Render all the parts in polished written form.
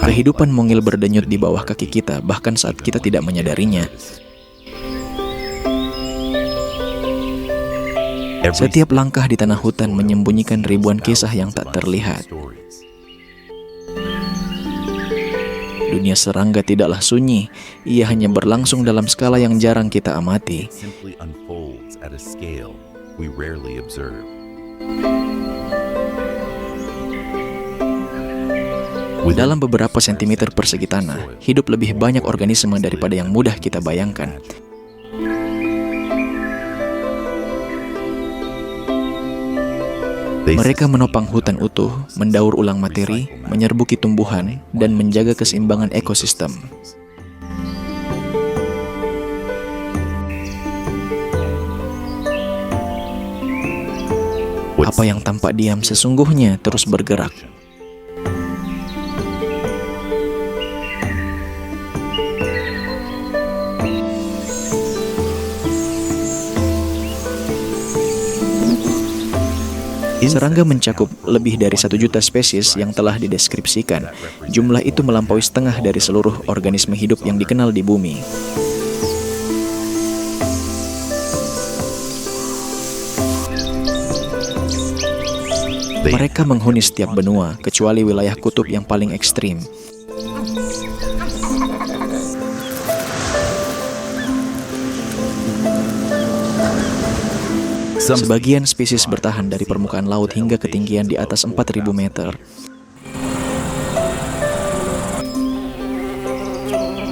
Kehidupan mungil berdenyut di bawah kaki kita, bahkan saat kita tidak menyadarinya. Setiap langkah di tanah hutan menyembunyikan ribuan kisah yang tak terlihat. Dunia serangga tidaklah sunyi, ia hanya berlangsung dalam skala yang jarang kita amati. Dalam beberapa sentimeter persegi tanah, hidup lebih banyak organisme daripada yang mudah kita bayangkan. Mereka menopang hutan utuh, mendaur ulang materi, menyerbuki tumbuhan, dan menjaga keseimbangan ekosistem. Apa yang tampak diam sesungguhnya terus bergerak. Serangga mencakup lebih dari 1 juta spesies yang telah dideskripsikan. Jumlah itu melampaui setengah dari seluruh organisme hidup yang dikenal di bumi. Mereka menghuni setiap benua, kecuali wilayah kutub yang paling ekstrim. Sebagian spesies bertahan dari permukaan laut hingga ketinggian di atas 4.000 meter.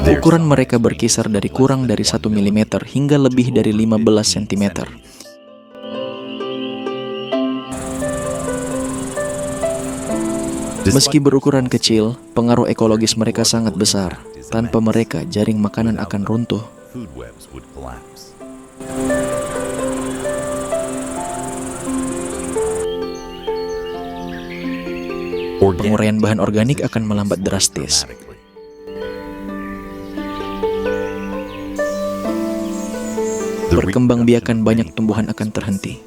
Ukuran mereka berkisar dari kurang dari 1 mm hingga lebih dari 15 cm. Meski berukuran kecil, pengaruh ekologis mereka sangat besar. Tanpa mereka, jaring makanan akan runtuh. Penguraian bahan organik akan melambat drastis. Perkembangbiakan banyak tumbuhan akan terhenti.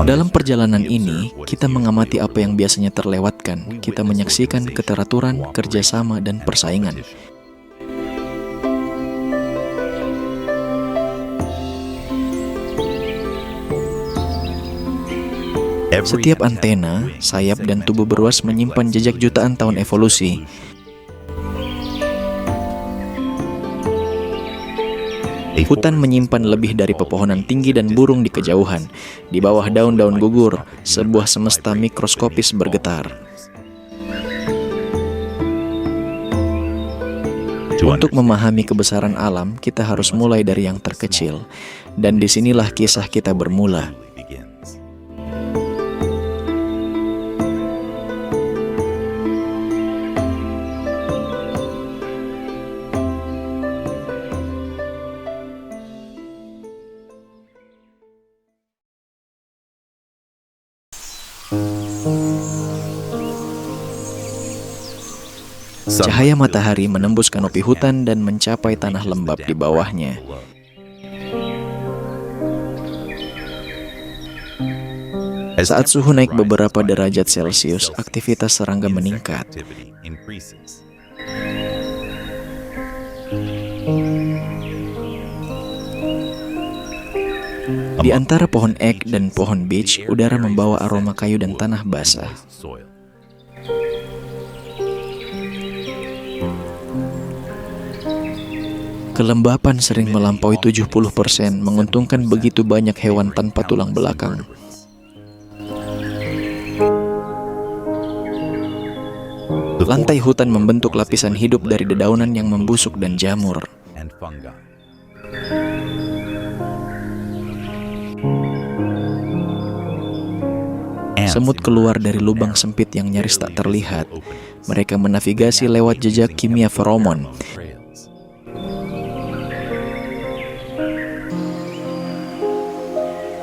Dalam perjalanan ini, kita mengamati apa yang biasanya terlewatkan. Kita menyaksikan keteraturan, kerjasama, dan persaingan. Setiap antena, sayap, dan tubuh beruas menyimpan jejak jutaan tahun evolusi. Hutan menyimpan lebih dari pepohonan tinggi dan burung di kejauhan. Di bawah daun-daun gugur, sebuah semesta mikroskopis bergetar. Untuk memahami kebesaran alam, kita harus mulai dari yang terkecil. Dan disinilah kisah kita bermula. Cahaya matahari menembus kanopi hutan dan mencapai tanah lembab di bawahnya. Saat suhu naik beberapa derajat Celcius, aktivitas serangga meningkat. Di antara pohon ek dan pohon beech, udara membawa aroma kayu dan tanah basah. Kelembapan sering melampaui 70%, menguntungkan begitu banyak hewan tanpa tulang belakang. Lantai hutan membentuk lapisan hidup dari dedaunan yang membusuk dan jamur. Semut keluar dari lubang sempit yang nyaris tak terlihat. Mereka menavigasi lewat jejak kimia feromon.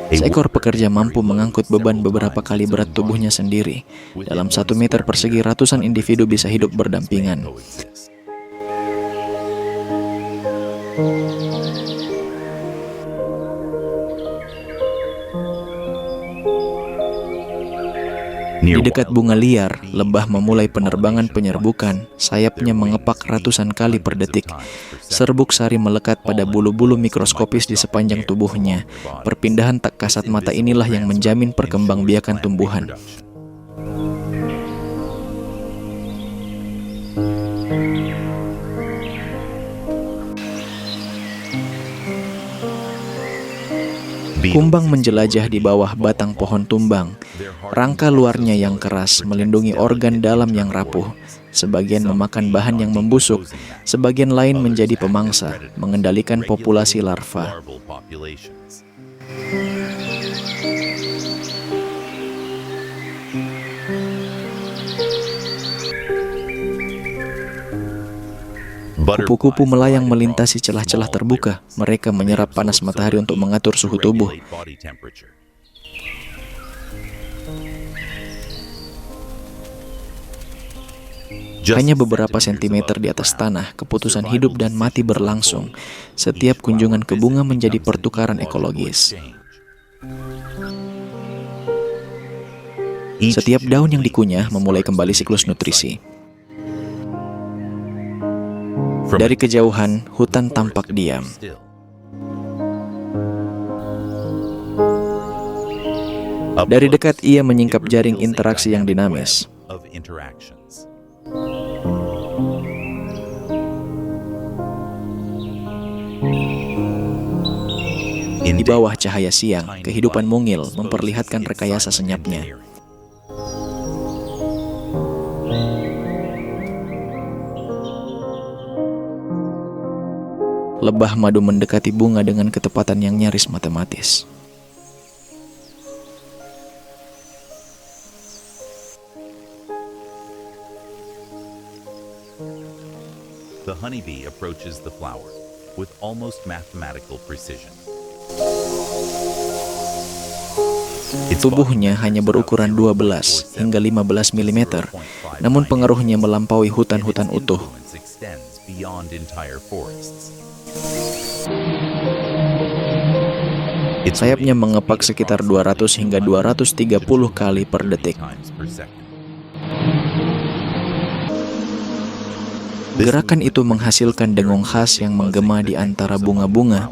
Seekor pekerja mampu mengangkut beban beberapa kali berat tubuhnya sendiri. Dalam 1 meter persegi, ratusan individu bisa hidup berdampingan. Di dekat bunga liar, lebah memulai penerbangan penyerbukan. Sayapnya mengepak ratusan kali per detik. Serbuk sari melekat pada bulu-bulu mikroskopis di sepanjang tubuhnya. Perpindahan tak kasat mata inilah yang menjamin perkembangbiakan tumbuhan. Kumbang menjelajah di bawah batang pohon tumbang. Rangka luarnya yang keras melindungi organ dalam yang rapuh. Sebagian memakan bahan yang membusuk, sebagian lain menjadi pemangsa, mengendalikan populasi larva. Kupu-kupu melayang melintasi celah-celah terbuka. Mereka menyerap panas matahari untuk mengatur suhu tubuh. Hanya beberapa sentimeter di atas tanah, keputusan hidup dan mati berlangsung. Setiap kunjungan ke bunga menjadi pertukaran ekologis. Setiap daun yang dikunyah memulai kembali siklus nutrisi. Dari kejauhan, hutan tampak diam. Dari dekat, ia menyingkap jaring interaksi yang dinamis. Di bawah cahaya siang, kehidupan mungil memperlihatkan rekayasa senyapnya. Lebah madu mendekati bunga dengan ketepatan yang nyaris matematis. The honeybee approaches the flower with almost mathematical precision. Tubuhnya hanya berukuran 12 hingga 15 mm, namun pengaruhnya melampaui hutan-hutan utuh. Sayapnya mengepak sekitar 200 hingga 230 kali per detik. Gerakan itu menghasilkan dengung khas yang menggema di antara bunga-bunga.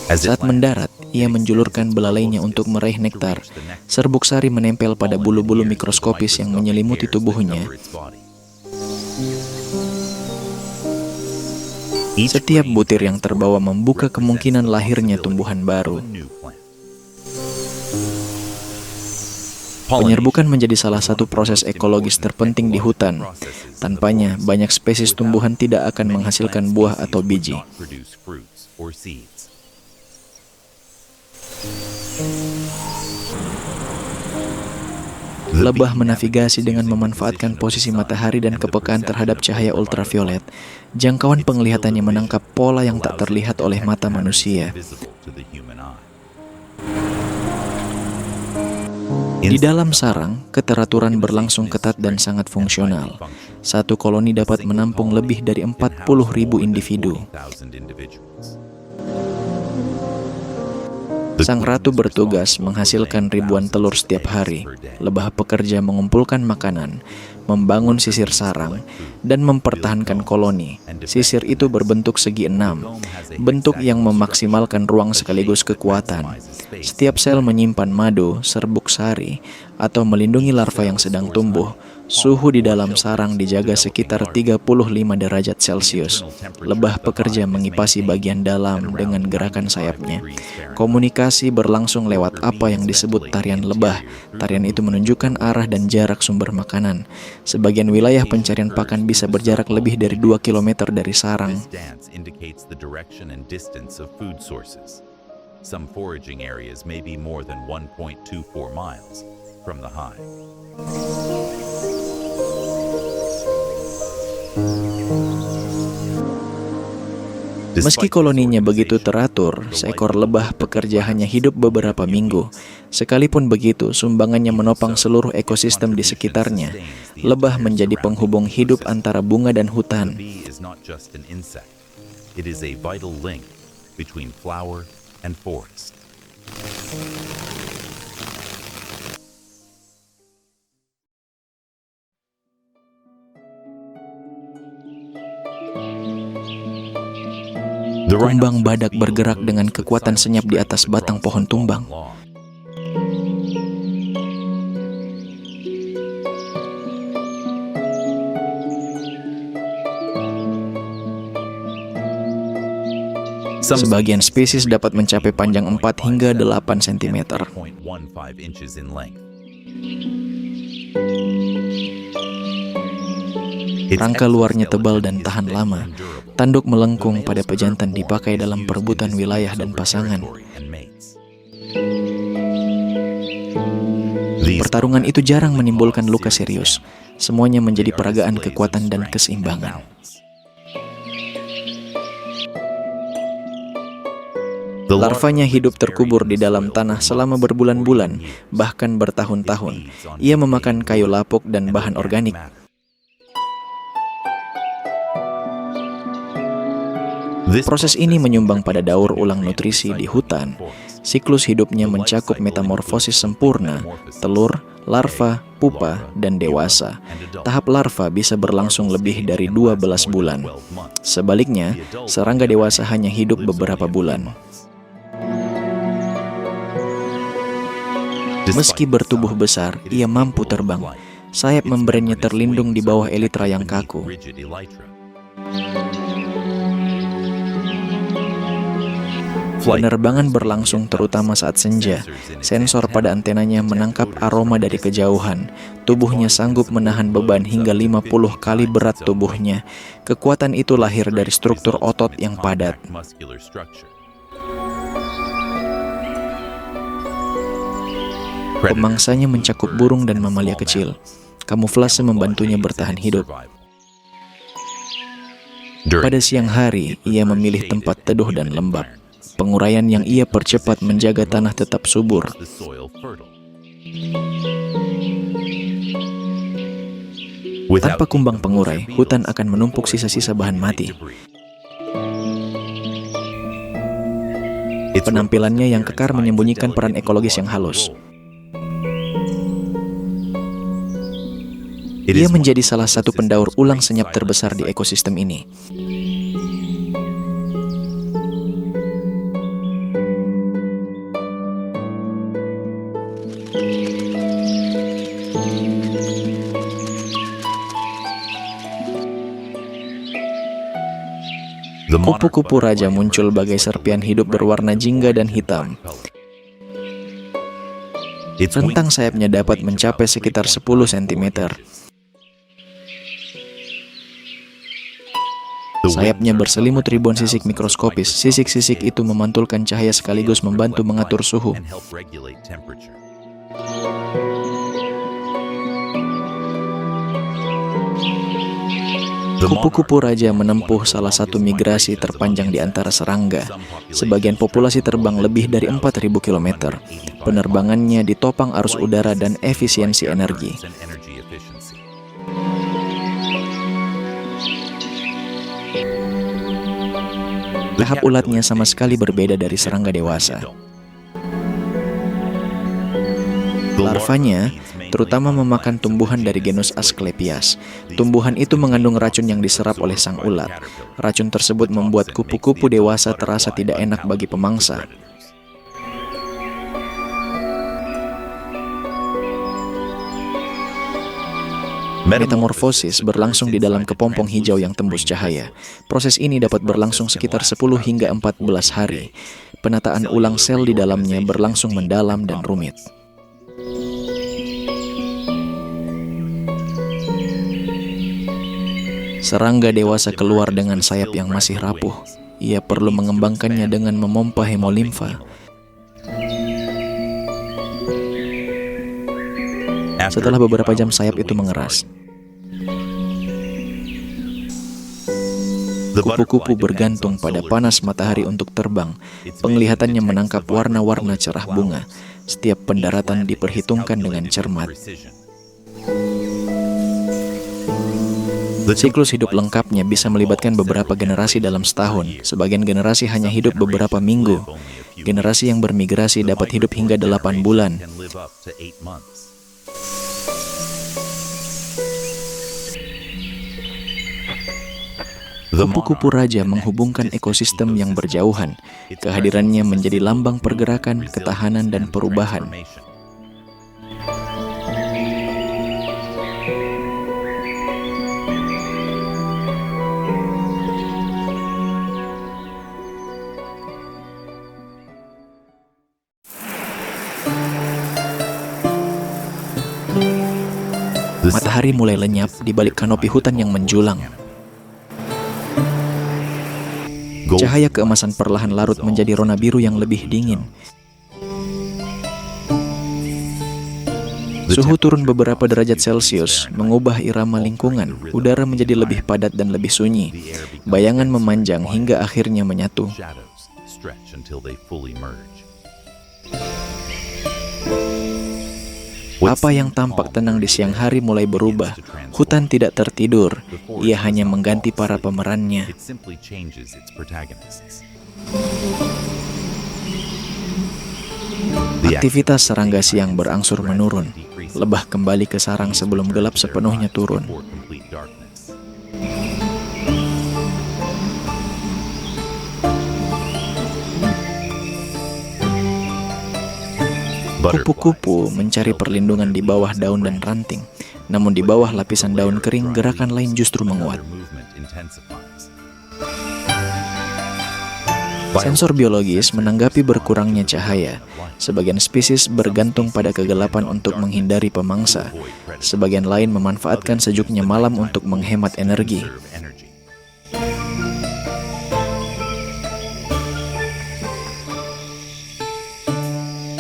Saat mendarat, ia menjulurkan belalainya untuk meraih nektar. Serbuk sari menempel pada bulu-bulu mikroskopis yang menyelimuti tubuhnya. Setiap butir yang terbawa membuka kemungkinan lahirnya tumbuhan baru. Penyerbukan menjadi salah satu proses ekologis terpenting di hutan. Tanpanya, banyak spesies tumbuhan tidak akan menghasilkan buah atau biji. Lebah menavigasi dengan memanfaatkan posisi matahari dan kepekaan terhadap cahaya ultraviolet. Jangkauan penglihatannya menangkap pola yang tak terlihat oleh mata manusia. Di dalam sarang, keteraturan berlangsung ketat dan sangat fungsional. Satu koloni dapat menampung lebih dari 40.000 individu. Sang ratu bertugas menghasilkan ribuan telur setiap hari. Lebah pekerja mengumpulkan makanan, membangun sisir sarang, dan mempertahankan koloni. Sisir itu berbentuk segi 6, bentuk yang memaksimalkan ruang sekaligus kekuatan. Setiap sel menyimpan madu, serbuk sari, atau melindungi larva yang sedang tumbuh. Suhu di dalam sarang dijaga sekitar 35 derajat Celcius. Lebah pekerja mengipasi bagian dalam dengan gerakan sayapnya. Komunikasi berlangsung lewat apa yang disebut tarian lebah. Tarian itu menunjukkan arah dan jarak sumber makanan. Sebagian wilayah pencarian pakan bisa berjarak lebih dari 2 km dari sarang. Some foraging areas may be more than 1.24 miles from the hive. Meski koloninya begitu teratur, seekor lebah pekerja hanya hidup beberapa minggu. Sekalipun begitu, sumbangannya menopang seluruh ekosistem di sekitarnya. Lebah menjadi penghubung hidup antara bunga dan hutan. It is a vital link between flower and forest. Kumbang badak bergerak dengan kekuatan senyap di atas batang pohon tumbang. Sebagian spesies dapat mencapai panjang 4 hingga 8 cm. Rangka luarnya tebal dan tahan lama. Tanduk melengkung pada pejantan dipakai dalam perebutan wilayah dan pasangan. Pertarungan itu jarang menimbulkan luka serius. Semuanya menjadi peragaan kekuatan dan keseimbangan. Larvanya hidup terkubur di dalam tanah selama berbulan-bulan, bahkan bertahun-tahun. Ia memakan kayu lapuk dan bahan organik. Proses ini menyumbang pada daur ulang nutrisi di hutan. Siklus hidupnya mencakup metamorfosis sempurna, telur, larva, pupa, dan dewasa. Tahap larva bisa berlangsung lebih dari 12 bulan. Sebaliknya, serangga dewasa hanya hidup beberapa bulan. Meski bertubuh besar, ia mampu terbang. Sayap membrannya terlindung di bawah elitra yang kaku. Penerbangan berlangsung terutama saat senja. Sensor pada antenanya menangkap aroma dari kejauhan. Tubuhnya sanggup menahan beban hingga 50 kali berat tubuhnya. Kekuatan itu lahir dari struktur otot yang padat. Pemangsanya mencakup burung dan mamalia kecil. Kamuflase membantunya bertahan hidup. Pada siang hari, ia memilih tempat teduh dan lembab. Penguraian yang ia percepat menjaga tanah tetap subur. Tanpa kumbang pengurai, hutan akan menumpuk sisa-sisa bahan mati. Penampilannya yang kekar menyembunyikan peran ekologis yang halus. Ia menjadi salah satu pendaur ulang senyap terbesar di ekosistem ini. Kupu-kupu raja muncul bagai serpian hidup berwarna jingga dan hitam. Rentang sayapnya dapat mencapai sekitar 10 cm. Sayapnya berselimut ribuan sisik mikroskopis. Sisik-sisik itu memantulkan cahaya sekaligus membantu mengatur suhu. Kupu-kupu raja menempuh salah satu migrasi terpanjang di antara serangga. Sebagian populasi terbang lebih dari 4.000 km. Penerbangannya ditopang arus udara dan efisiensi energi. Tahap ulatnya sama sekali berbeda dari serangga dewasa. Larvanya terutama memakan tumbuhan dari genus Asclepias. Tumbuhan itu mengandung racun yang diserap oleh sang ulat. Racun tersebut membuat kupu-kupu dewasa terasa tidak enak bagi pemangsa. Metamorfosis berlangsung di dalam kepompong hijau yang tembus cahaya. Proses ini dapat berlangsung sekitar 10 hingga 14 hari. Penataan ulang sel di dalamnya berlangsung mendalam dan rumit. Serangga dewasa keluar dengan sayap yang masih rapuh. Ia perlu mengembangkannya dengan memompa hemolimfa. Setelah beberapa jam sayap itu mengeras. Kupu-kupu bergantung pada panas matahari untuk terbang. Penglihatannya menangkap warna-warna cerah bunga. Setiap pendaratan diperhitungkan dengan cermat. Siklus hidup lengkapnya bisa melibatkan beberapa generasi dalam setahun. Sebagian generasi hanya hidup beberapa minggu. Generasi yang bermigrasi dapat hidup hingga 8 bulan. Kupu-kupu raja menghubungkan ekosistem yang berjauhan. Kehadirannya menjadi lambang pergerakan, ketahanan, dan perubahan. Matahari mulai lenyap di balik kanopi hutan yang menjulang. Cahaya keemasan perlahan larut menjadi rona biru yang lebih dingin. Suhu turun beberapa derajat Celcius, mengubah irama lingkungan. Udara menjadi lebih padat dan lebih sunyi. Bayangan memanjang hingga akhirnya menyatu. Apa yang tampak tenang di siang hari mulai berubah. Hutan tidak tertidur, ia hanya mengganti para pemerannya. Aktivitas serangga siang berangsur menurun. Lebah kembali ke sarang sebelum gelap sepenuhnya turun. Kupu-kupu mencari perlindungan di bawah daun dan ranting. Namun di bawah lapisan daun kering, gerakan lain justru menguat. Sensor biologis menanggapi berkurangnya cahaya. Sebagian spesies bergantung pada kegelapan untuk menghindari pemangsa. Sebagian lain memanfaatkan sejuknya malam untuk menghemat energi.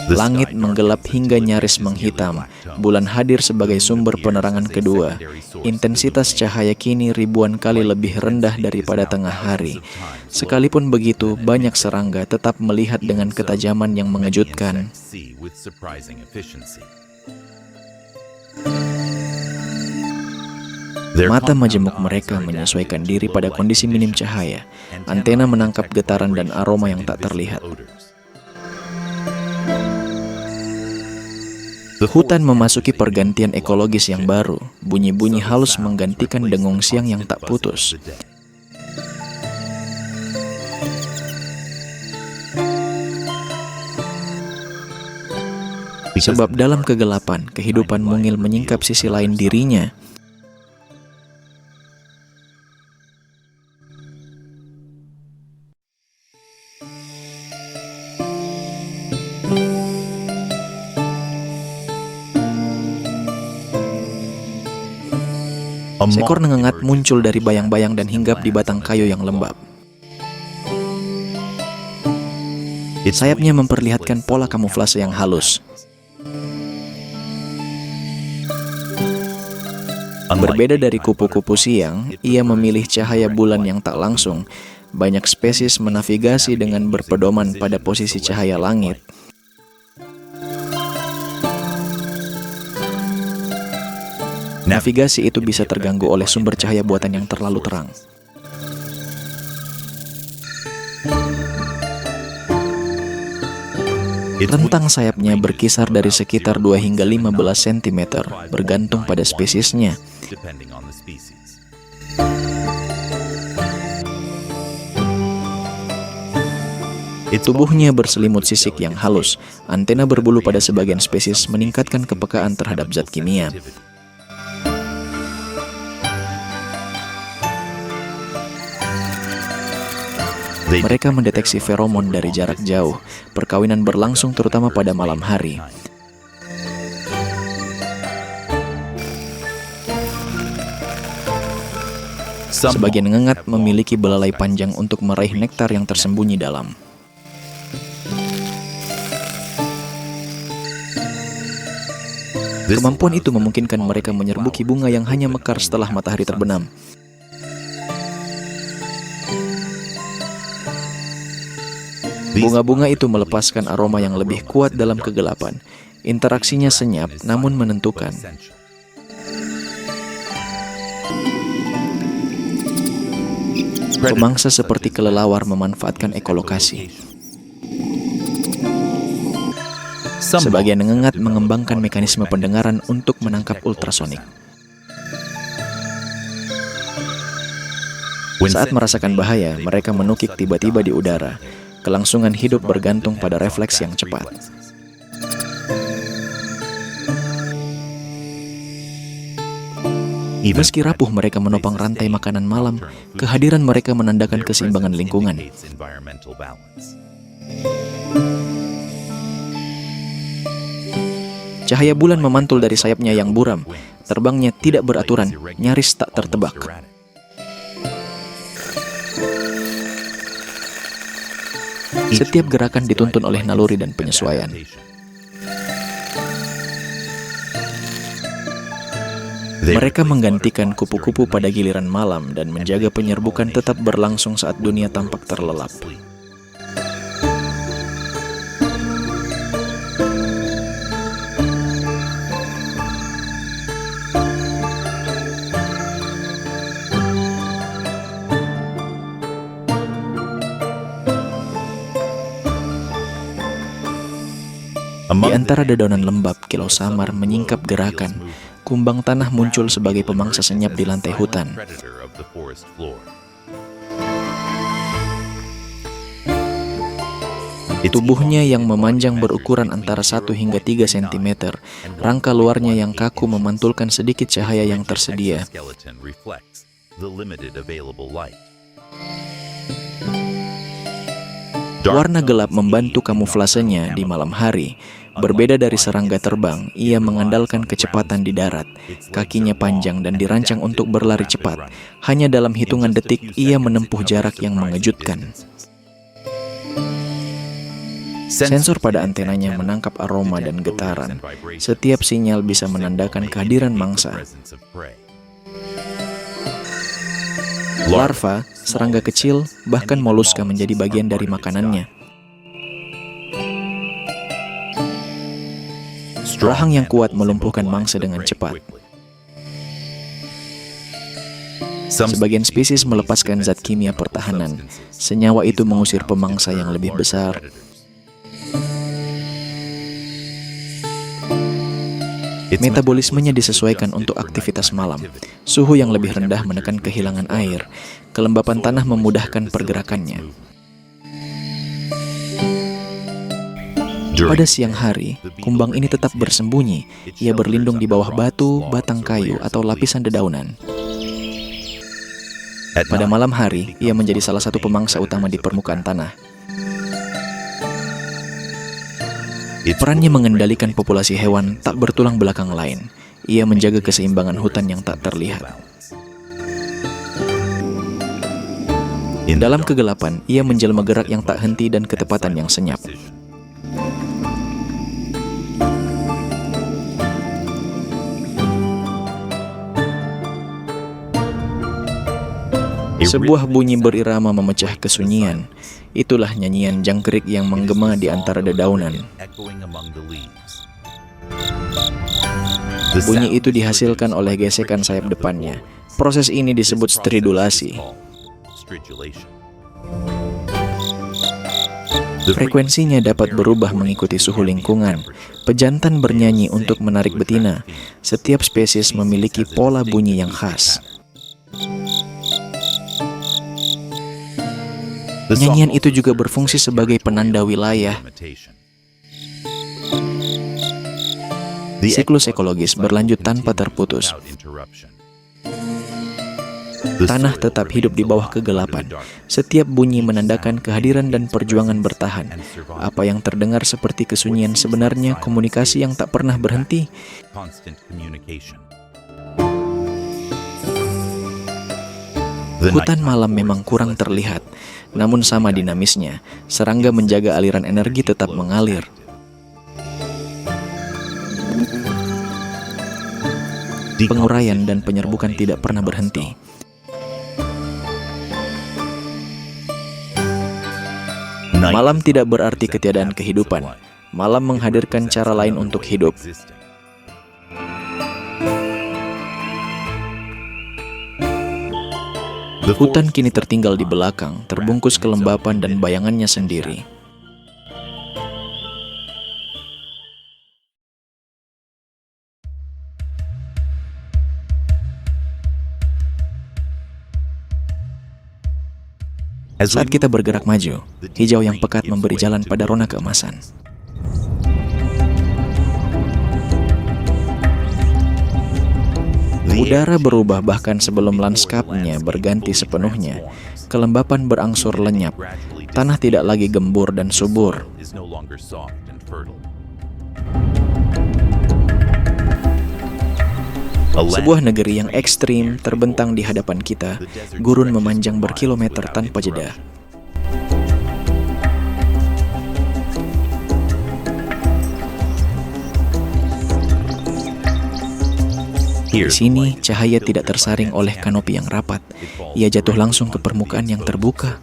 Langit menggelap hingga nyaris menghitam. Bulan hadir sebagai sumber penerangan kedua. Intensitas cahaya kini ribuan kali lebih rendah daripada tengah hari. Sekalipun begitu, banyak serangga tetap melihat dengan ketajaman yang mengejutkan. Mata majemuk mereka menyesuaikan diri pada kondisi minim cahaya. Antena menangkap getaran dan aroma yang tak terlihat. Hutan memasuki pergantian ekologis yang baru. Bunyi-bunyi halus menggantikan dengung siang yang tak putus. Sebab dalam kegelapan, kehidupan mungil menyingkap sisi lain dirinya. Seekor nengengat muncul dari bayang-bayang dan hinggap di batang kayu yang lembab. Sayapnya memperlihatkan pola kamuflase yang halus. Berbeda dari kupu-kupu siang, ia memilih cahaya bulan yang tak langsung. Banyak spesies menavigasi dengan berpedoman pada posisi cahaya langit. Navigasi itu bisa terganggu oleh sumber cahaya buatan yang terlalu terang. Rentang sayapnya berkisar dari sekitar 2 hingga 15 cm, bergantung pada spesiesnya. Tubuhnya berselimut sisik yang halus. Antena berbulu pada sebagian spesies meningkatkan kepekaan terhadap zat kimia. Mereka mendeteksi feromon dari jarak jauh. Perkawinan berlangsung terutama pada malam hari. Sebagian nengengat memiliki belalai panjang untuk meraih nektar yang tersembunyi dalam. Kemampuan itu memungkinkan mereka menyerbuki bunga yang hanya mekar setelah matahari terbenam. Bunga-bunga itu melepaskan aroma yang lebih kuat dalam kegelapan. Interaksinya senyap namun menentukan. Pemangsa seperti kelelawar memanfaatkan ekolokasi. Sebagian ngengat mengembangkan mekanisme pendengaran untuk menangkap ultrasonik. Saat merasakan bahaya, mereka menukik tiba-tiba di udara. Kelangsungan hidup bergantung pada refleks yang cepat. Meski rapuh mereka menopang rantai makanan malam, kehadiran mereka menandakan keseimbangan lingkungan. Cahaya bulan memantul dari sayapnya yang buram. Terbangnya tidak beraturan, nyaris tak tertebak. Setiap gerakan dituntun oleh naluri dan penyesuaian. Mereka menggantikan kupu-kupu pada giliran malam dan menjaga penyerbukan tetap berlangsung saat dunia tampak terlelap. Di antara dedaunan lembab, kilau samar menyingkap gerakan. Kumbang tanah muncul sebagai pemangsa senyap di lantai hutan. Tubuhnya yang memanjang berukuran antara 1 hingga 3 cm. Rangka luarnya yang kaku memantulkan sedikit cahaya yang tersedia. Warna gelap membantu kamuflasenya di malam hari. Berbeda dari serangga terbang, ia mengandalkan kecepatan di darat. Kakinya panjang dan dirancang untuk berlari cepat. Hanya dalam hitungan detik, ia menempuh jarak yang mengejutkan. Sensor pada antenanya menangkap aroma dan getaran. Setiap sinyal bisa menandakan kehadiran mangsa. Larva, serangga kecil, bahkan moluska menjadi bagian dari makanannya. Rahang yang kuat melumpuhkan mangsa dengan cepat. Sebagian spesies melepaskan zat kimia pertahanan. Senyawa itu mengusir pemangsa yang lebih besar. Metabolismenya disesuaikan untuk aktivitas malam. Suhu yang lebih rendah menekan kehilangan air. Kelembapan tanah memudahkan pergerakannya. Pada siang hari, kumbang ini tetap bersembunyi. Ia berlindung di bawah batu, batang kayu, atau lapisan dedaunan. Pada malam hari, ia menjadi salah satu pemangsa utama di permukaan tanah. Perannya mengendalikan populasi hewan tak bertulang belakang lain. Ia menjaga keseimbangan hutan yang tak terlihat. Dalam kegelapan, ia menjelma gerak yang tak henti dan ketepatan yang senyap. Sebuah bunyi berirama memecah kesunyian. Itulah nyanyian jangkrik yang menggema di antara dedaunan. Bunyi itu dihasilkan oleh gesekan sayap depannya. Proses ini disebut stridulasi. Frekuensinya dapat berubah mengikuti suhu lingkungan. Pejantan bernyanyi untuk menarik betina. Setiap spesies memiliki pola bunyi yang khas. Nyanyian itu juga berfungsi sebagai penanda wilayah. Siklus ekologis berlanjut tanpa terputus. Tanah tetap hidup di bawah kegelapan. Setiap bunyi menandakan kehadiran dan perjuangan bertahan. Apa yang terdengar seperti kesunyian sebenarnya komunikasi yang tak pernah berhenti. Hutan malam memang kurang terlihat, namun sama dinamisnya. Serangga menjaga aliran energi tetap mengalir. Penguraian dan penyerbukan tidak pernah berhenti. Malam tidak berarti ketiadaan kehidupan. Malam menghadirkan cara lain untuk hidup. Hutan kini tertinggal di belakang, terbungkus kelembapan dan bayangannya sendiri. Saat kita bergerak maju, hijau yang pekat memberi jalan pada rona keemasan. Udara berubah bahkan sebelum lanskapnya berganti sepenuhnya. Kelembapan berangsur lenyap. Tanah tidak lagi gembur dan subur. Sebuah negeri yang ekstrim terbentang di hadapan kita, gurun memanjang berkilometer tanpa jeda. Di sini, cahaya tidak tersaring oleh kanopi yang rapat. Ia jatuh langsung ke permukaan yang terbuka.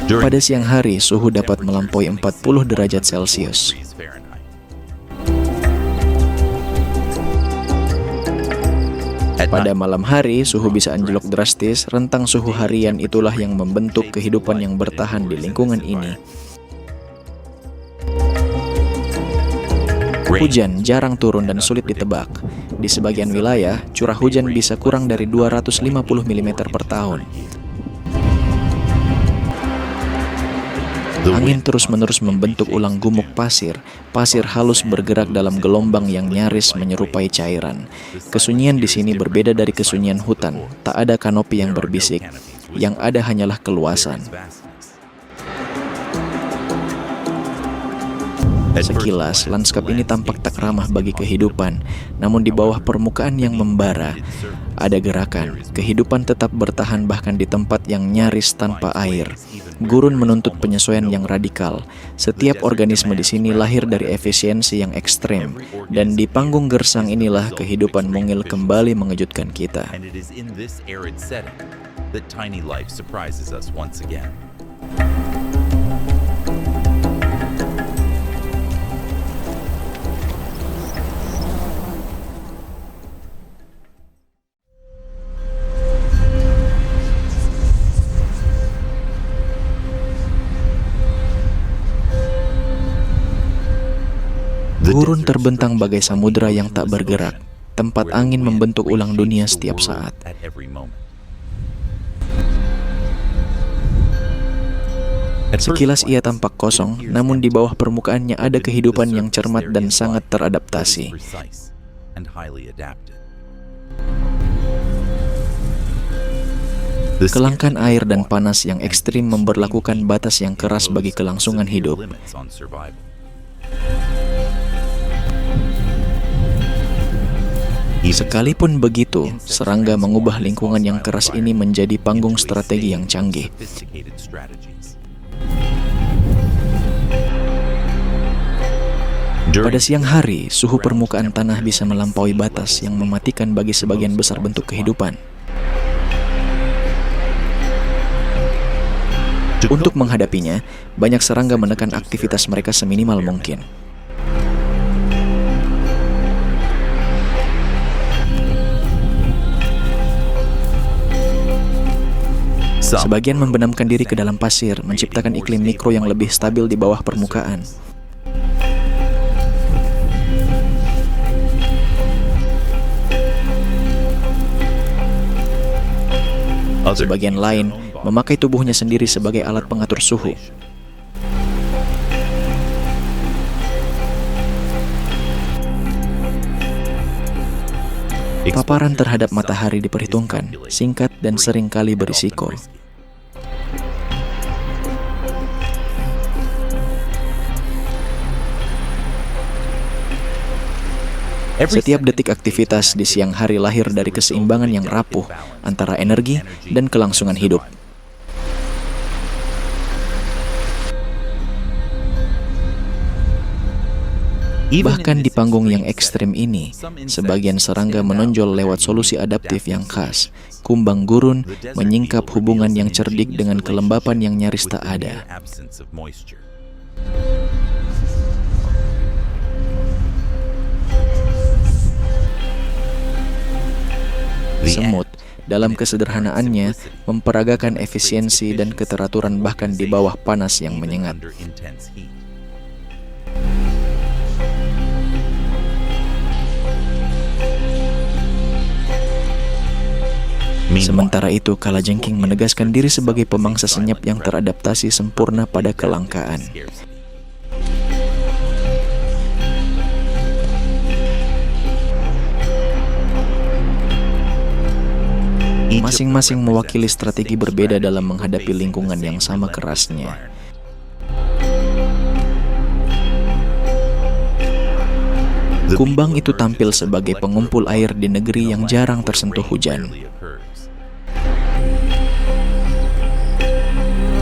Pada siang hari, suhu dapat melampaui 40 derajat Celcius. Pada malam hari, suhu bisa anjlok drastis. Rentang suhu harian itulah yang membentuk kehidupan yang bertahan di lingkungan ini. Hujan jarang turun dan sulit ditebak. Di sebagian wilayah, curah hujan bisa kurang dari 250 mm per tahun. Angin terus-menerus membentuk ulang gumuk pasir. Pasir halus bergerak dalam gelombang yang nyaris menyerupai cairan. Kesunyian di sini berbeda dari kesunyian hutan. Tak ada kanopi yang berbisik. Yang ada hanyalah keluasan. Sekilas, lanskap ini tampak tak ramah bagi kehidupan. Namun di bawah permukaan yang membara, ada gerakan. Kehidupan tetap bertahan bahkan di tempat yang nyaris tanpa air. Gurun menuntut penyesuaian yang radikal. Setiap organisme di sini lahir dari efisiensi yang ekstrem. Dan di panggung gersang inilah kehidupan mungil kembali mengejutkan kita. Gurun terbentang bagai samudera yang tak bergerak, tempat angin membentuk ulang dunia setiap saat. Sekilas ia tampak kosong, namun di bawah permukaannya ada kehidupan yang cermat dan sangat teradaptasi. Kelangkaan air dan panas yang ekstrim memberlakukan batas yang keras bagi kelangsungan hidup. Sekalipun begitu, serangga mengubah lingkungan yang keras ini menjadi panggung strategi yang canggih. Pada siang hari, suhu permukaan tanah bisa melampaui batas yang mematikan bagi sebagian besar bentuk kehidupan. Untuk menghadapinya, banyak serangga menekan aktivitas mereka seminimal mungkin. Sebagian membenamkan diri ke dalam pasir, menciptakan iklim mikro yang lebih stabil di bawah permukaan. Sebagian lain memakai tubuhnya sendiri sebagai alat pengatur suhu. Paparan terhadap matahari diperhitungkan, singkat dan seringkali berisiko. Setiap detik aktivitas di siang hari lahir dari keseimbangan yang rapuh antara energi dan kelangsungan hidup. Bahkan di panggung yang ekstrem ini, sebagian serangga menonjol lewat solusi adaptif yang khas. Kumbang gurun menyingkap hubungan yang cerdik dengan kelembapan yang nyaris tak ada. Semut, dalam kesederhanaannya, memperagakan efisiensi dan keteraturan bahkan di bawah panas yang menyengat. Sementara itu, kalajengking menegaskan diri sebagai pemangsa senyap yang teradaptasi sempurna pada kelangkaan. Masing-masing mewakili strategi berbeda dalam menghadapi lingkungan yang sama kerasnya. Kumbang itu tampil sebagai pengumpul air di negeri yang jarang tersentuh hujan.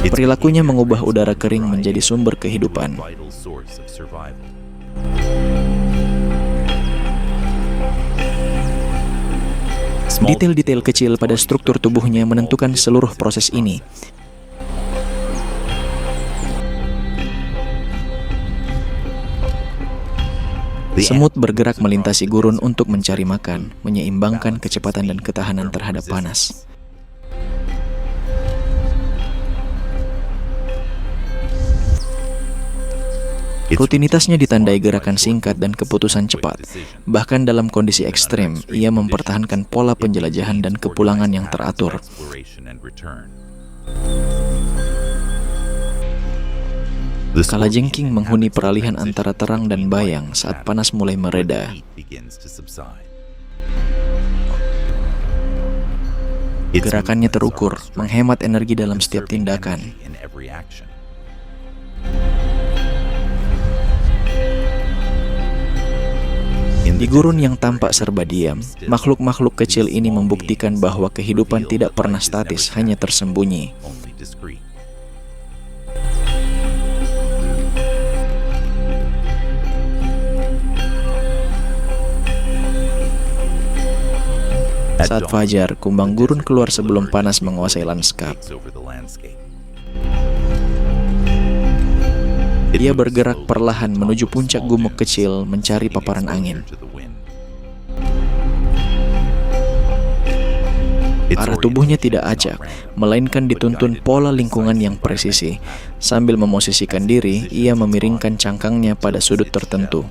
Perilakunya mengubah udara kering menjadi sumber kehidupan. Detail-detail kecil pada struktur tubuhnya menentukan seluruh proses ini. Semut bergerak melintasi gurun untuk mencari makan, menyeimbangkan kecepatan dan ketahanan terhadap panas. Rutinitasnya ditandai gerakan singkat dan keputusan cepat. Bahkan dalam kondisi ekstrem, ia mempertahankan pola penjelajahan dan kepulangan yang teratur. Kalajengking menghuni peralihan antara terang dan bayang saat panas mulai mereda. Gerakannya terukur, menghemat energi dalam setiap tindakan. Di gurun yang tampak serba diam, makhluk-makhluk kecil ini membuktikan bahwa kehidupan tidak pernah statis, hanya tersembunyi. Saat fajar, kumbang gurun keluar sebelum panas menguasai lanskap. Ia bergerak perlahan menuju puncak gumuk kecil mencari paparan angin. Arah tubuhnya tidak acak, melainkan dituntun pola lingkungan yang presisi. Sambil memosisikan diri, ia memiringkan cangkangnya pada sudut tertentu.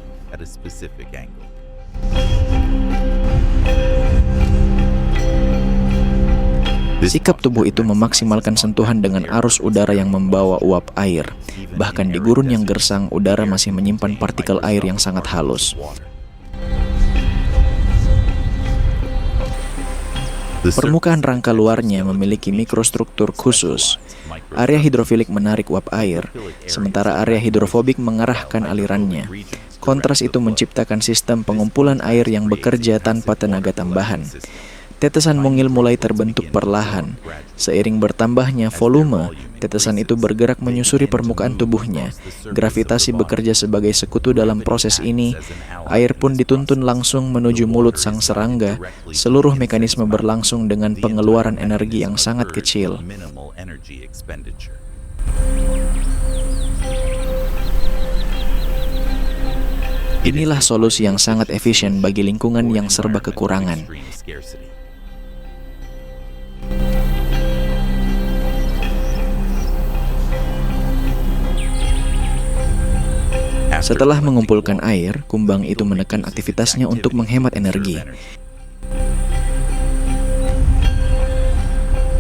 Sikap tubuh itu memaksimalkan sentuhan dengan arus udara yang membawa uap air. Bahkan di gurun yang gersang, udara masih menyimpan partikel air yang sangat halus. Permukaan rangka luarnya memiliki mikrostruktur khusus. Area hidrofilik menarik uap air, sementara area hidrofobik mengarahkan alirannya. Kontras itu menciptakan sistem pengumpulan air yang bekerja tanpa tenaga tambahan. Tetesan mungil mulai terbentuk perlahan. Seiring bertambahnya volume, tetesan itu bergerak menyusuri permukaan tubuhnya. Gravitasi bekerja sebagai sekutu dalam proses ini. Air pun dituntun langsung menuju mulut sang serangga. Seluruh mekanisme berlangsung dengan pengeluaran energi yang sangat kecil. Inilah solusi yang sangat efisien bagi lingkungan yang serba kekurangan. Setelah mengumpulkan air, kumbang itu menekan aktivitasnya untuk menghemat energi.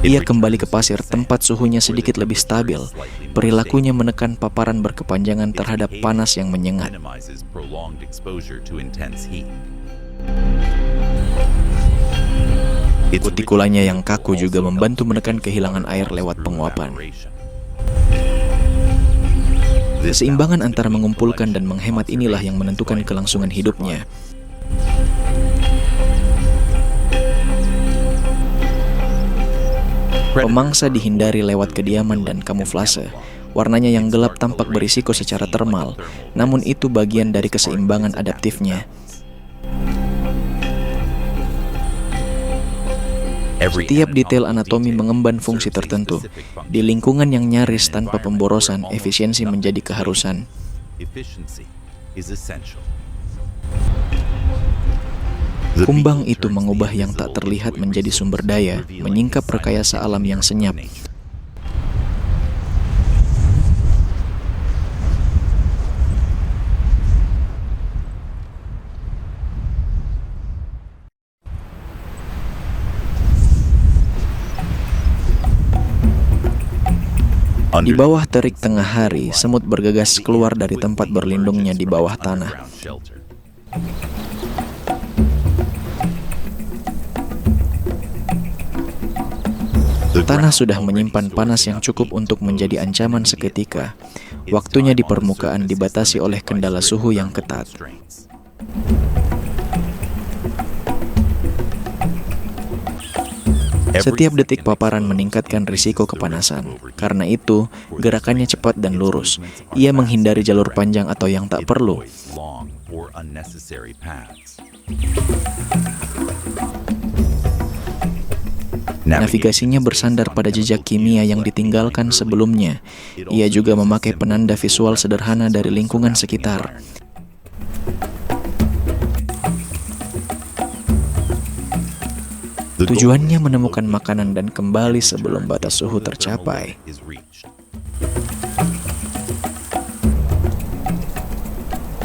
Ia kembali ke pasir, tempat suhunya sedikit lebih stabil. Perilakunya menekan paparan berkepanjangan terhadap panas yang menyengat. Kutikulanya yang kaku juga membantu menekan kehilangan air lewat penguapan. Keseimbangan antara mengumpulkan dan menghemat inilah yang menentukan kelangsungan hidupnya. Pemangsa dihindari lewat kediaman dan kamuflase. Warnanya yang gelap tampak berisiko secara termal, namun itu bagian dari keseimbangan adaptifnya. Setiap detail anatomi mengemban fungsi tertentu. Di lingkungan yang nyaris tanpa pemborosan, efisiensi menjadi keharusan. Kumbang itu mengubah yang tak terlihat menjadi sumber daya, menyingkap rekayasa alam yang senyap. Di bawah terik tengah hari, semut bergegas keluar dari tempat berlindungnya di bawah tanah. Tanah sudah menyimpan panas yang cukup untuk menjadi ancaman seketika. Waktunya di permukaan dibatasi oleh kendala suhu yang ketat. Setiap detik paparan meningkatkan risiko kepanasan. Karena itu, gerakannya cepat dan lurus. Ia menghindari jalur panjang atau yang tak perlu. Navigasinya bersandar pada jejak kimia yang ditinggalkan sebelumnya. Ia juga memakai penanda visual sederhana dari lingkungan sekitar. Tujuannya menemukan makanan dan kembali sebelum batas suhu tercapai.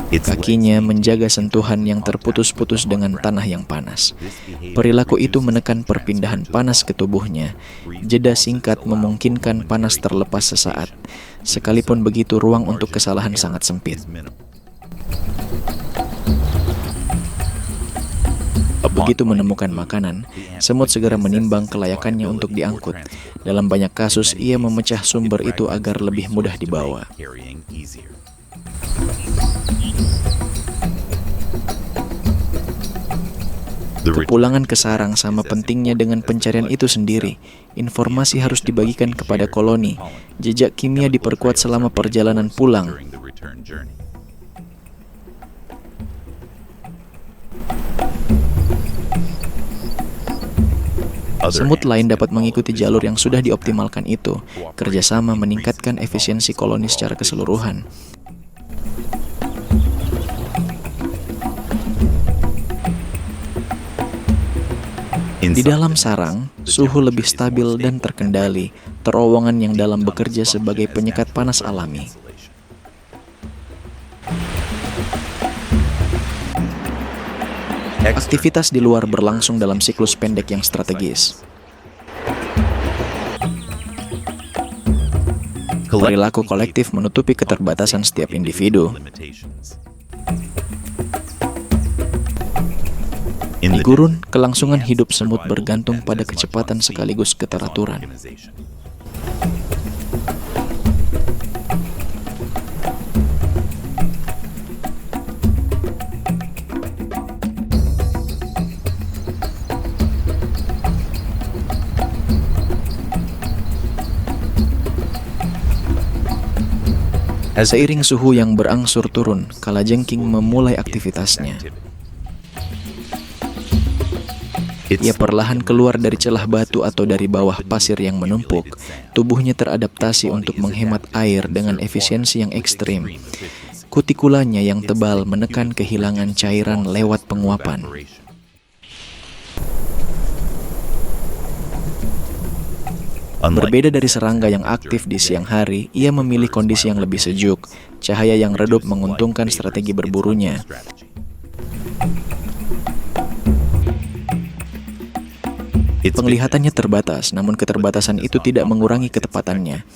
Kakinya menjaga sentuhan yang terputus-putus dengan tanah yang panas. Perilaku itu menekan perpindahan panas ke tubuhnya. Jeda singkat memungkinkan panas terlepas sesaat. Sekalipun begitu, ruang untuk kesalahan sangat sempit. Begitu menemukan makanan, semut segera menimbang kelayakannya untuk diangkut. Dalam banyak kasus, ia memecah sumber itu agar lebih mudah dibawa. Kepulangan ke sarang sama pentingnya dengan pencarian itu sendiri. Informasi harus dibagikan kepada koloni. Jejak kimia diperkuat selama perjalanan pulang. Semut lain dapat mengikuti jalur yang sudah dioptimalkan itu. Kerjasama meningkatkan efisiensi koloni secara keseluruhan. Di dalam sarang, suhu lebih stabil dan terkendali. Terowongan yang dalam bekerja sebagai penyekat panas alami. Aktivitas di luar berlangsung dalam siklus pendek yang strategis. Perilaku kolektif menutupi keterbatasan setiap individu. Di gurun, kelangsungan hidup semut bergantung pada kecepatan sekaligus keteraturan. Seiring suhu yang berangsur turun, kalajengking memulai aktivitasnya. Ia perlahan keluar dari celah batu atau dari bawah pasir yang menumpuk. Tubuhnya teradaptasi untuk menghemat air dengan efisiensi yang ekstrim. Kutikulanya yang tebal menekan kehilangan cairan lewat penguapan. Berbeda dari serangga yang aktif di siang hari, ia memilih kondisi yang lebih sejuk. Cahaya yang redup menguntungkan strategi berburunya. Penglihatannya terbatas, namun keterbatasan itu tidak mengurangi ketepatannya.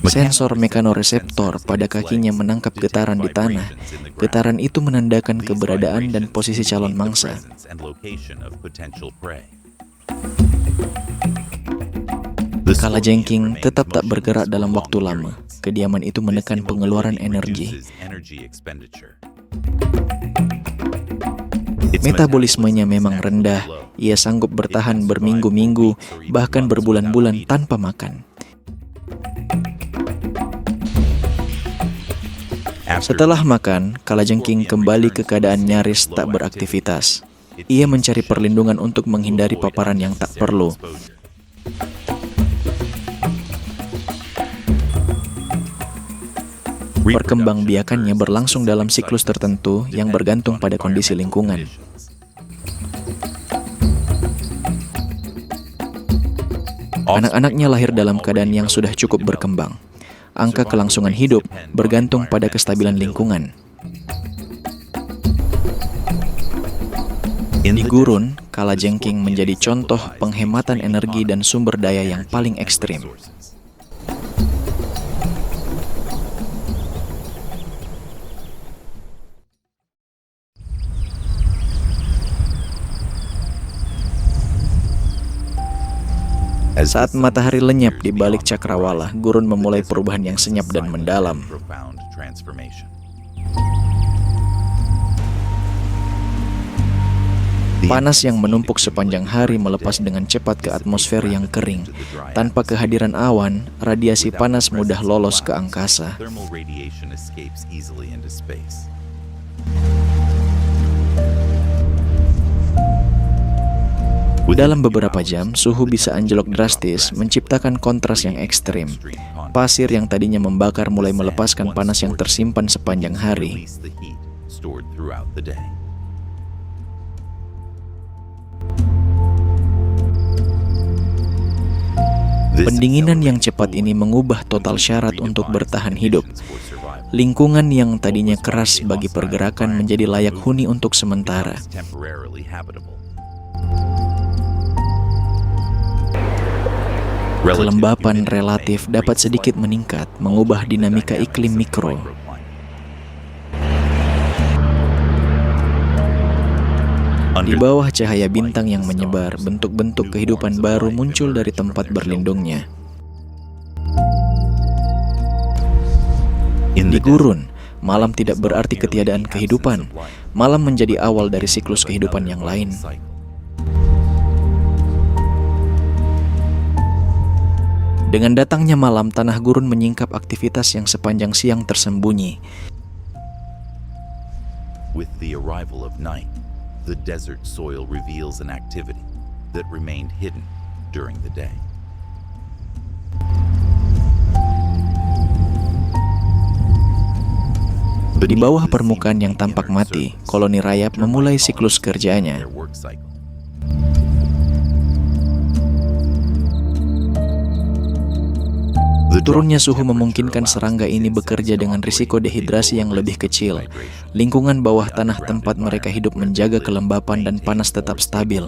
Sensor mekanoreseptor pada kakinya menangkap getaran di tanah. Getaran itu menandakan keberadaan dan posisi calon mangsa. Kalajengking tetap tak bergerak dalam waktu lama. Kediaman itu menekan pengeluaran energi. Metabolismenya memang rendah. Ia sanggup bertahan berminggu-minggu, bahkan berbulan-bulan tanpa makan. Setelah makan, kalajengking kembali ke keadaan nyaris tak beraktivitas. Ia mencari perlindungan untuk menghindari paparan yang tak perlu. Perkembangbiakannya berlangsung dalam siklus tertentu yang bergantung pada kondisi lingkungan. Anak-anaknya lahir dalam keadaan yang sudah cukup berkembang. Angka kelangsungan hidup bergantung pada kestabilan lingkungan. Di gurun, kalajengking menjadi contoh penghematan energi dan sumber daya yang paling ekstrim. Saat matahari lenyap di balik cakrawala, gurun memulai perubahan yang senyap dan mendalam. Panas yang menumpuk sepanjang hari melepas dengan cepat ke atmosfer yang kering. Tanpa kehadiran awan, radiasi panas mudah lolos ke angkasa. Dalam beberapa jam, suhu bisa anjlok drastis, menciptakan kontras yang ekstrim. Pasir yang tadinya membakar mulai melepaskan panas yang tersimpan sepanjang hari. Pendinginan yang cepat ini mengubah total syarat untuk bertahan hidup. Lingkungan yang tadinya keras bagi pergerakan menjadi layak huni untuk sementara. Kelembapan relatif dapat sedikit meningkat, mengubah dinamika iklim mikro. Di bawah cahaya bintang yang menyebar, bentuk-bentuk kehidupan baru muncul dari tempat berlindungnya. Di gurun, malam tidak berarti ketiadaan kehidupan. Malam menjadi awal dari siklus kehidupan yang lain. Dengan datangnya malam, tanah gurun menyingkap aktivitas yang sepanjang siang tersembunyi. With the arrival of night, the desert soil reveals an activity that remained hidden during the day. Di bawah permukaan yang tampak mati, koloni rayap memulai siklus kerjanya. Turunnya suhu memungkinkan serangga ini bekerja dengan risiko dehidrasi yang lebih kecil. Lingkungan bawah tanah tempat mereka hidup menjaga kelembapan dan panas tetap stabil.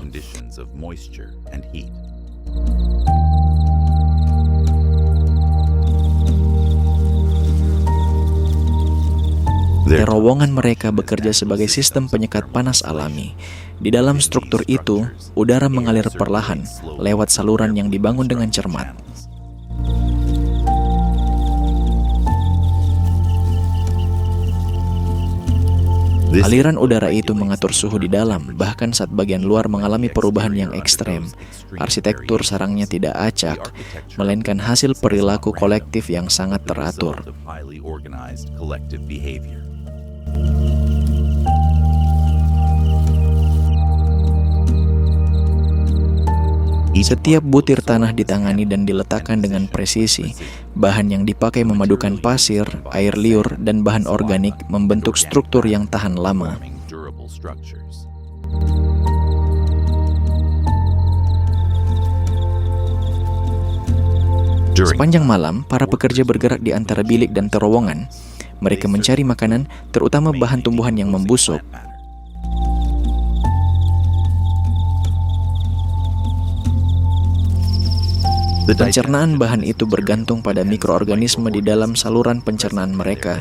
Terowongan mereka bekerja sebagai sistem penyekat panas alami. Di dalam struktur itu, udara mengalir perlahan lewat saluran yang dibangun dengan cermat. Aliran udara itu mengatur suhu di dalam, bahkan saat bagian luar mengalami perubahan yang ekstrem. Arsitektur sarangnya tidak acak, melainkan hasil perilaku kolektif yang sangat teratur. Setiap butir tanah ditangani dan diletakkan dengan presisi. Bahan yang dipakai memadukan pasir, air liur, dan bahan organik membentuk struktur yang tahan lama. Sepanjang malam, para pekerja bergerak di antara bilik dan terowongan. Mereka mencari makanan, terutama bahan tumbuhan yang membusuk. Pencernaan bahan itu bergantung pada mikroorganisme di dalam saluran pencernaan mereka.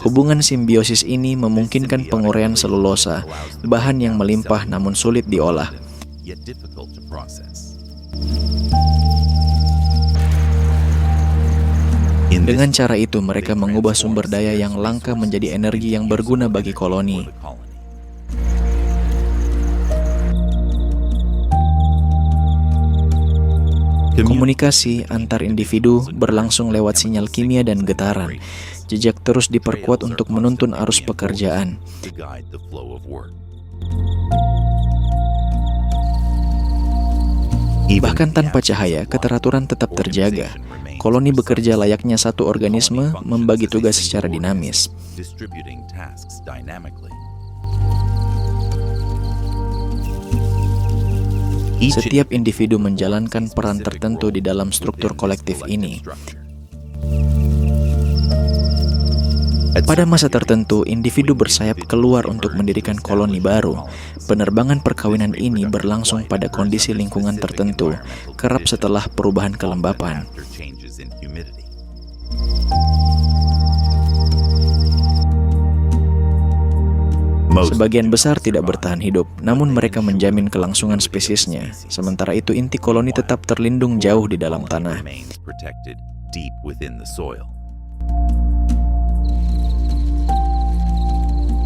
Hubungan simbiosis ini memungkinkan penguraian selulosa, bahan yang melimpah namun sulit diolah. Dengan cara itu, mereka mengubah sumber daya yang langka menjadi energi yang berguna bagi koloni. Komunikasi antar individu berlangsung lewat sinyal kimia dan getaran. Jejak terus diperkuat untuk menuntun arus pekerjaan. Bahkan tanpa cahaya, keteraturan tetap terjaga. Koloni bekerja layaknya satu organisme, membagi tugas secara dinamis. Setiap individu menjalankan peran tertentu di dalam struktur kolektif ini. Pada masa tertentu, individu bersayap keluar untuk mendirikan koloni baru. Penerbangan perkawinan ini berlangsung pada kondisi lingkungan tertentu, kerap setelah perubahan kelembapan. Sebagian besar tidak bertahan hidup, namun mereka menjamin kelangsungan spesiesnya. Sementara itu, inti koloni tetap terlindung jauh di dalam tanah.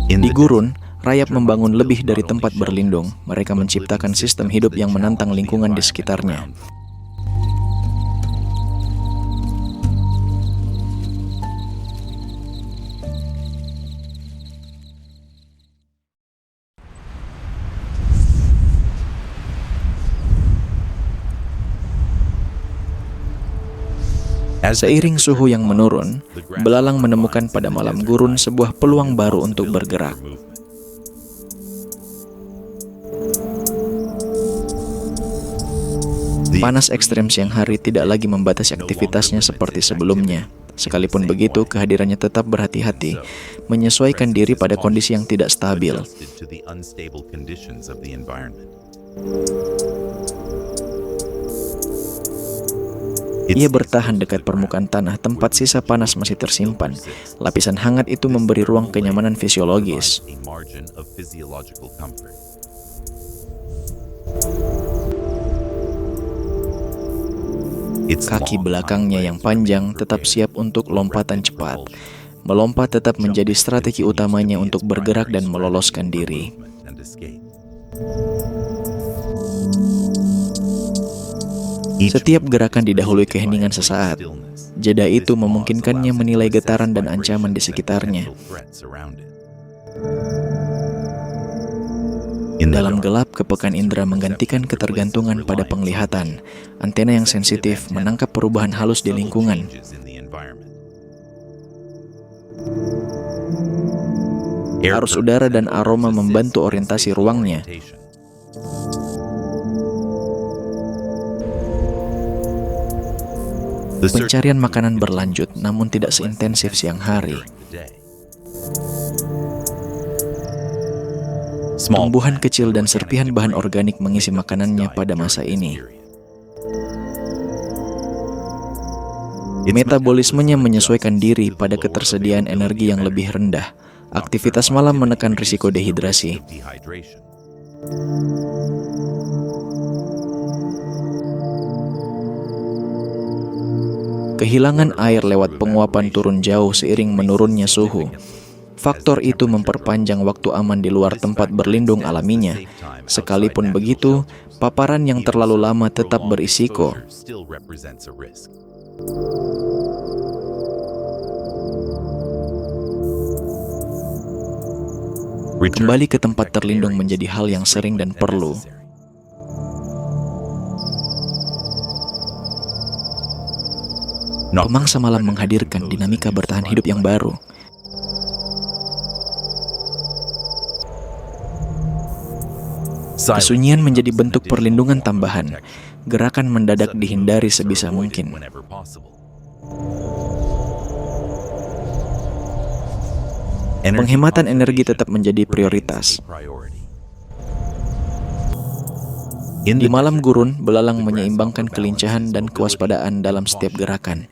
Di gurun, rayap membangun lebih dari tempat berlindung. Mereka menciptakan sistem hidup yang menantang lingkungan di sekitarnya. Seiring suhu yang menurun, belalang menemukan pada malam gurun sebuah peluang baru untuk bergerak. Panas ekstrem siang hari tidak lagi membatasi aktivitasnya seperti sebelumnya. Sekalipun begitu, kehadirannya tetap berhati-hati, menyesuaikan diri pada kondisi yang tidak stabil. Ia bertahan dekat permukaan tanah tempat sisa panas masih tersimpan. Lapisan hangat itu memberi ruang kenyamanan fisiologis. Kaki belakangnya yang panjang tetap siap untuk lompatan cepat. Melompat tetap menjadi strategi utamanya untuk bergerak dan meloloskan diri. Setiap gerakan didahului keheningan sesaat. Jeda itu memungkinkannya menilai getaran dan ancaman di sekitarnya. Dalam gelap, kepekaan indera menggantikan ketergantungan pada penglihatan. Antena yang sensitif menangkap perubahan halus di lingkungan. Arus udara dan aroma membantu orientasi ruangnya. Pencarian makanan berlanjut, namun tidak seintensif siang hari. Tumbuhan kecil dan serpihan bahan organik mengisi makanannya pada masa ini. Metabolismenya menyesuaikan diri pada ketersediaan energi yang lebih rendah. Aktivitas malam menekan risiko dehidrasi. Kehilangan air lewat penguapan turun jauh seiring menurunnya suhu. Faktor itu memperpanjang waktu aman di luar tempat berlindung alaminya. Sekalipun begitu, paparan yang terlalu lama tetap berisiko. Kembali ke tempat terlindung menjadi hal yang sering dan perlu. Pemangsa malam menghadirkan dinamika bertahan hidup yang baru. Kesunyian menjadi bentuk perlindungan tambahan. Gerakan mendadak dihindari sebisa mungkin. Penghematan energi tetap menjadi prioritas. Di malam gurun, belalang menyeimbangkan kelincahan dan kewaspadaan dalam setiap gerakan.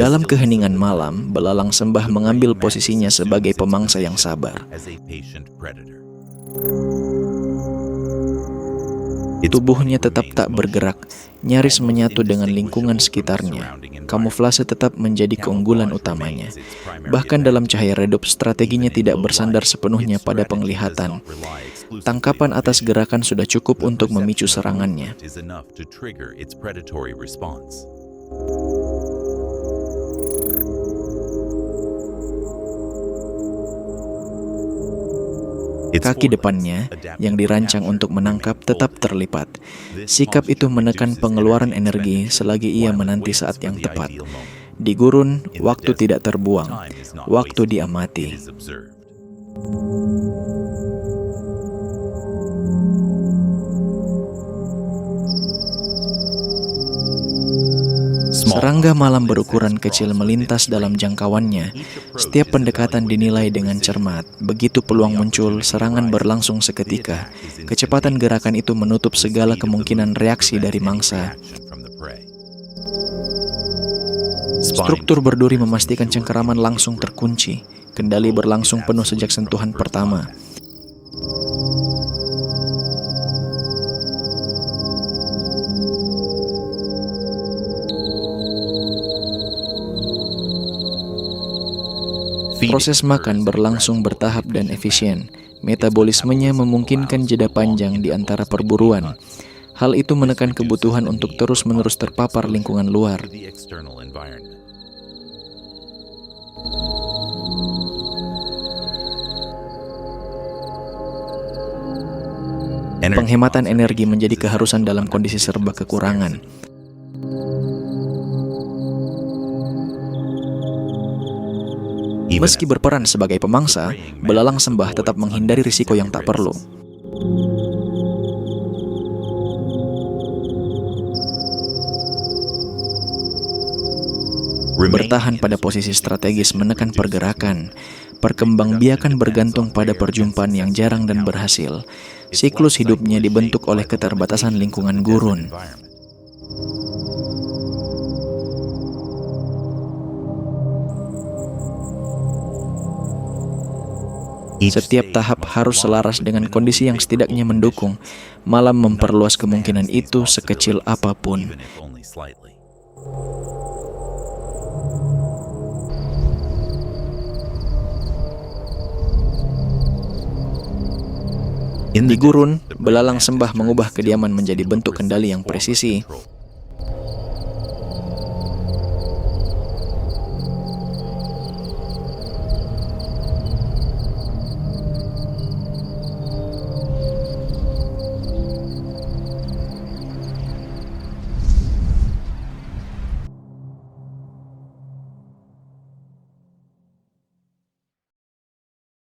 Dalam keheningan malam, belalang sembah mengambil posisinya sebagai pemangsa yang sabar. Tubuhnya tetap tak bergerak, nyaris menyatu dengan lingkungan sekitarnya. Kamuflase tetap menjadi keunggulan utamanya. Bahkan dalam cahaya redup, strateginya tidak bersandar sepenuhnya pada penglihatan. Tangkapan atas gerakan sudah cukup untuk memicu serangannya. Kaki depannya yang dirancang untuk menangkap tetap terlipat. Sikap itu menekan pengeluaran energi selagi ia menanti saat yang tepat. Di gurun, waktu tidak terbuang, waktu diamati. Serangga malam berukuran kecil melintas dalam jangkauannya. Setiap pendekatan dinilai dengan cermat. Begitu peluang muncul, serangan berlangsung seketika. Kecepatan gerakan itu menutup segala kemungkinan reaksi dari mangsa. Struktur berduri memastikan cengkeraman langsung terkunci. Kendali berlangsung penuh sejak sentuhan pertama. Proses makan berlangsung bertahap dan efisien. Metabolismenya memungkinkan jeda panjang di antara perburuan. Hal itu menekan kebutuhan untuk terus-menerus terpapar lingkungan luar. Penghematan energi menjadi keharusan dalam kondisi serba kekurangan. Meski berperan sebagai pemangsa, belalang sembah tetap menghindari risiko yang tak perlu. Bertahan pada posisi strategis menekan pergerakan. Perkembangbiakan bergantung pada perjumpaan yang jarang dan berhasil. Siklus hidupnya dibentuk oleh keterbatasan lingkungan gurun. Setiap tahap harus selaras dengan kondisi yang setidaknya mendukung. Malam memperluas kemungkinan itu sekecil apapun. Di gurun, belalang sembah mengubah kediaman menjadi bentuk kendali yang presisi.